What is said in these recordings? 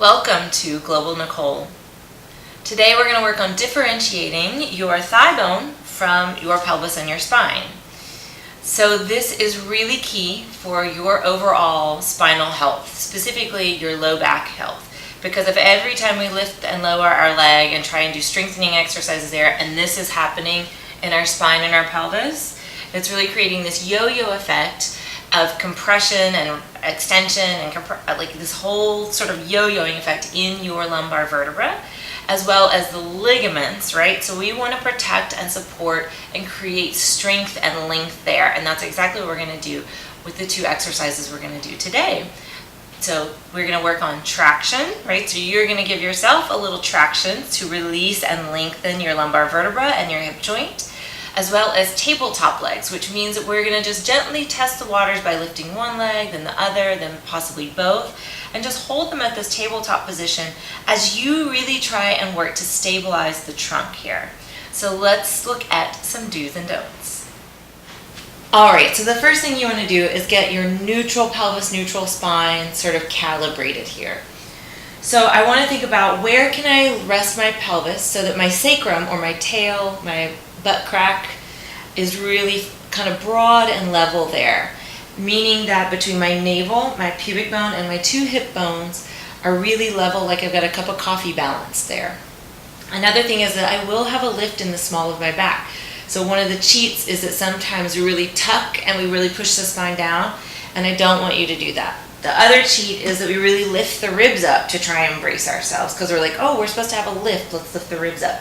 Welcome to Global Nicole. Today we're going to work on differentiating your thigh bone from your pelvis and your spine. So this is really key for your overall spinal health, specifically your low back health. Because if every time we lift and lower our leg and try and do strengthening exercises there, and this is happening in our spine and our pelvis, it's really creating this yo-yo effect of compression and extension and like this whole sort of yo-yoing effect in your lumbar vertebra, as well as the ligaments, right? So we want to protect and support and create strength and length there, and that's exactly what we're going to do with the two exercises we're going to do today. So we're going to work on traction, right? So you're going to give yourself a little traction to release and lengthen your lumbar vertebra and your hip joint, as well as tabletop legs, which means that we're going to just gently test the waters by lifting one leg, then the other, then possibly both, and just hold them at this tabletop position as you really try and work to stabilize the trunk here. So let's look at some do's and don'ts. All right, so the first thing you want to do is get your neutral pelvis, neutral spine sort of calibrated here. So I want to think about where can I rest my pelvis so that my sacrum or my tail, my butt crack is really kind of broad and level there, meaning that between my navel, my pubic bone, and my two hip bones are really level, like I've got a cup of coffee balance there. Another thing is that I will have a lift in the small of my back. So one of the cheats is that sometimes we really tuck and we really push the spine down, and I don't want you to do that. The other cheat is that we really lift the ribs up to try and brace ourselves, because we're like, oh, we're supposed to have a lift, let's lift the ribs up.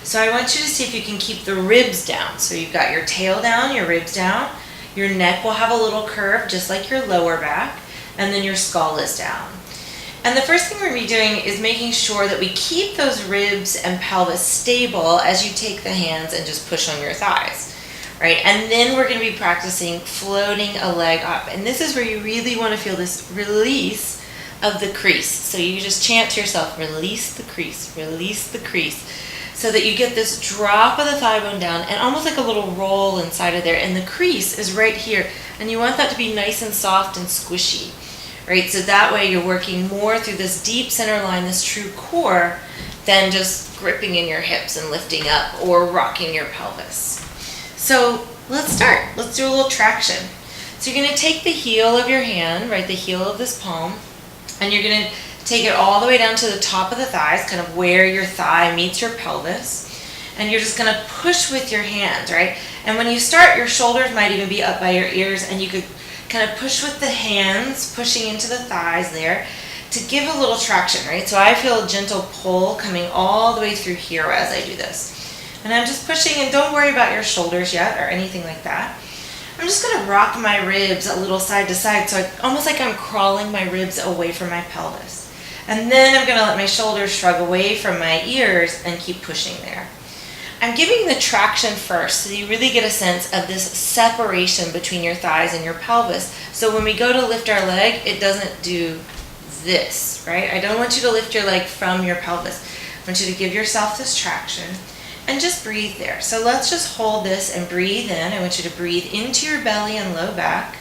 So I want you to see if you can keep the ribs down. So you've got your tail down, your ribs down, your neck will have a little curve just like your lower back, and then your skull is down. And the first thing we're going to be doing is making sure that we keep those ribs and pelvis stable as you take the hands and just push on your thighs, right? And then we're going to be practicing floating a leg up. And this is where you really want to feel this release of the crease. So you just chant to yourself, release the crease, release the crease, so that you get this drop of the thigh bone down and almost like a little roll inside of there. And the crease is right here. And you want that to be nice and soft and squishy, right? So that way you're working more through this deep center line, this true core, than just gripping in your hips and lifting up or rocking your pelvis. So let's start. Let's do a little traction. So you're going to take the heel of your hand, right, the heel of this palm, and you're going to take it all the way down to the top of the thighs, kind of where your thigh meets your pelvis. And you're just going to push with your hands, right? And when you start, your shoulders might even be up by your ears, and you could kind of push with the hands, pushing into the thighs there to give a little traction, right? So I feel a gentle pull coming all the way through here as I do this. And I'm just pushing, and don't worry about your shoulders yet or anything like that. I'm just going to rock my ribs a little side to side, so almost like I'm crawling my ribs away from my pelvis. And then I'm going to let my shoulders shrug away from my ears and keep pushing there. I'm giving the traction first so you really get a sense of this separation between your thighs and your pelvis. So when we go to lift our leg, it doesn't do this, right? I don't want you to lift your leg from your pelvis. I want you to give yourself this traction and just breathe there. So let's just hold this and breathe in. I want you to breathe into your belly and low back.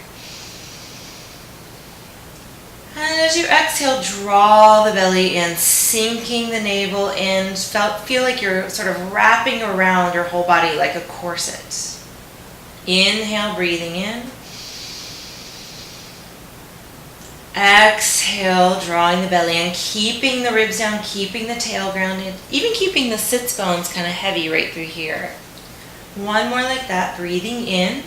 And as you exhale, draw the belly in, sinking the navel in. Feel like you're sort of wrapping around your whole body like a corset. Inhale, breathing in. Exhale, drawing the belly in, keeping the ribs down, keeping the tail grounded, even keeping the sits bones kind of heavy right through here. One more like that, breathing in.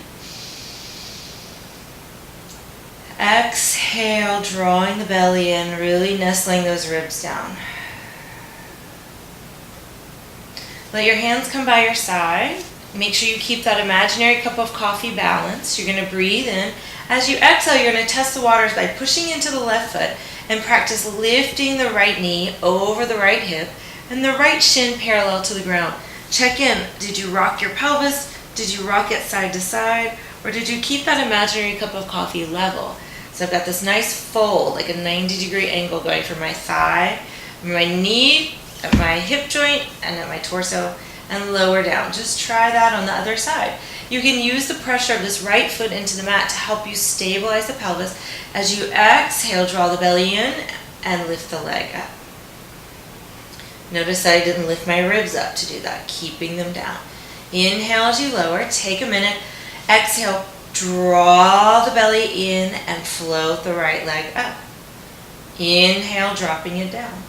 Exhale, drawing the belly in, really nestling those ribs down. Let your hands come by your side. Make sure you keep that imaginary cup of coffee balanced. You're going to breathe in. As you exhale, you're going to test the waters by pushing into the left foot and practice lifting the right knee over the right hip and the right shin parallel to the ground. Check in. Did you rock your pelvis? Did you rock it side to side? Or did you keep that imaginary cup of coffee level? So I've got this nice fold, like a 90-degree angle going from my thigh, my knee, at my hip joint, and at my torso, and lower down. Just try that on the other side. You can use the pressure of this right foot into the mat to help you stabilize the pelvis. As you exhale, draw the belly in and lift the leg up. Notice that I didn't lift my ribs up to do that, keeping them down. Inhale as you lower, take a minute. Exhale, draw the belly in and float the right leg up. Inhale, dropping it down.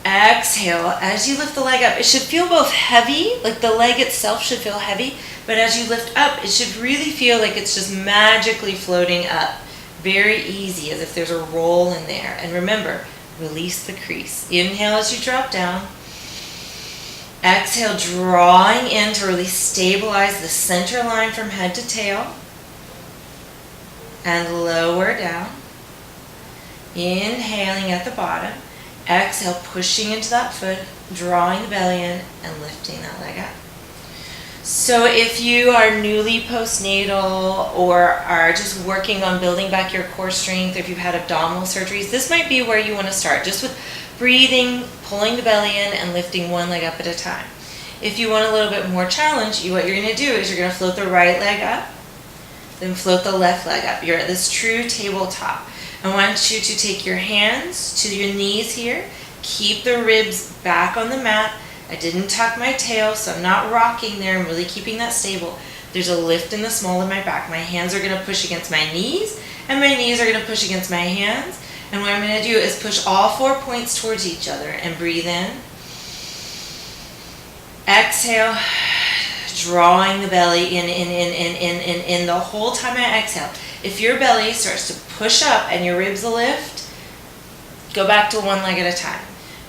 Exhale, as you lift the leg up, it should feel both heavy, like the leg itself should feel heavy, but as you lift up, it should really feel like it's just magically floating up. Very easy, as if there's a roll in there. And remember, release the crease. Inhale as you drop down. Exhale, drawing in to really stabilize the center line from head to tail. And lower down. Inhaling at the bottom. Exhale, pushing into that foot, drawing the belly in and lifting that leg up. So if you are newly postnatal or are just working on building back your core strength, if you've had abdominal surgeries, this might be where you want to start, just with breathing, pulling the belly in and lifting one leg up at a time. If you want a little bit more challenge, what you're going to do is you're going to float the right leg up, then float the left leg up. You're at this true tabletop. I want you to take your hands to your knees here, keep the ribs back on the mat. I didn't tuck my tail, so I'm not rocking there. I'm really keeping that stable. There's a lift in the small of my back. My hands are going to push against my knees, and my knees are going to push against my hands. And what I'm going to do is push all 4 points towards each other and breathe in. Exhale, drawing the belly in the whole time I exhale. If your belly starts to push up and your ribs lift, go back to one leg at a time.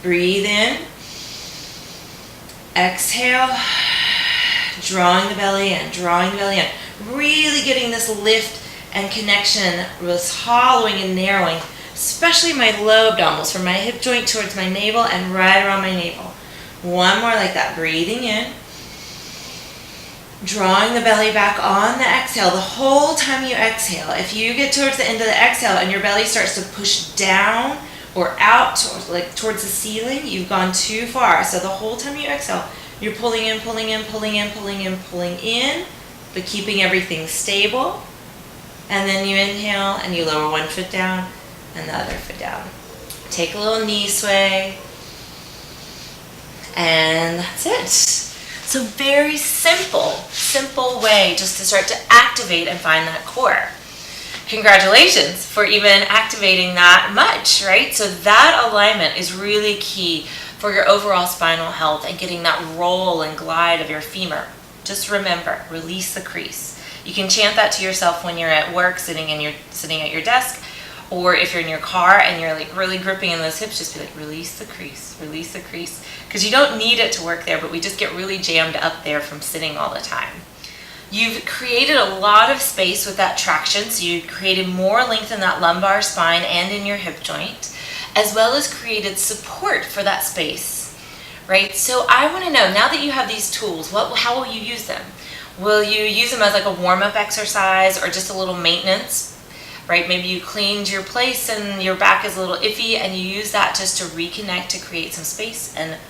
Breathe in. Exhale, drawing the belly in, drawing the belly in. Really getting this lift and connection, this hollowing and narrowing, especially my low abdominals, from my hip joint towards my navel and right around my navel. One more like that, breathing in. Drawing the belly back on the exhale. The whole time you exhale, if you get towards the end of the exhale and your belly starts to push down or out towards the ceiling, you've gone too far. So the whole time you exhale, you're pulling in, pulling in, pulling in, pulling in, pulling in, but keeping everything stable. And then you inhale and you lower one foot down and the other foot down. Take a little knee sway. And that's it. So very simple way just to start to activate and find that core. Congratulations for even activating that much, right? So that alignment is really key for your overall spinal health and getting that roll and glide of your femur. Just remember, release the crease. You can chant that to yourself when you're at work, sitting at your desk, or if you're in your car and you're like really gripping in those hips, just be like, release the crease, release the crease. Because you don't need it to work there, but we just get really jammed up there from sitting all the time. You've created a lot of space with that traction, so you created more length in that lumbar spine and in your hip joint, as well as created support for that space, right? So I want to know, now that you have these tools, how will you use them? Will you use them as like a warm-up exercise or just a little maintenance, right? Maybe you cleaned your place and your back is a little iffy and you use that just to reconnect, to create some space and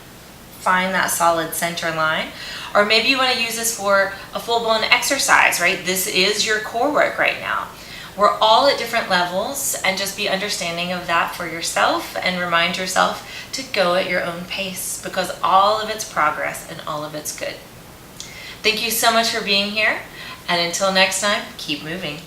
find that solid center line. Or maybe you want to use this for a full-blown exercise, right? This is your core work right now. We're all at different levels, and just be understanding of that for yourself and remind yourself to go at your own pace, because all of it's progress and all of it's good. Thank you so much for being here, and until next time, keep moving.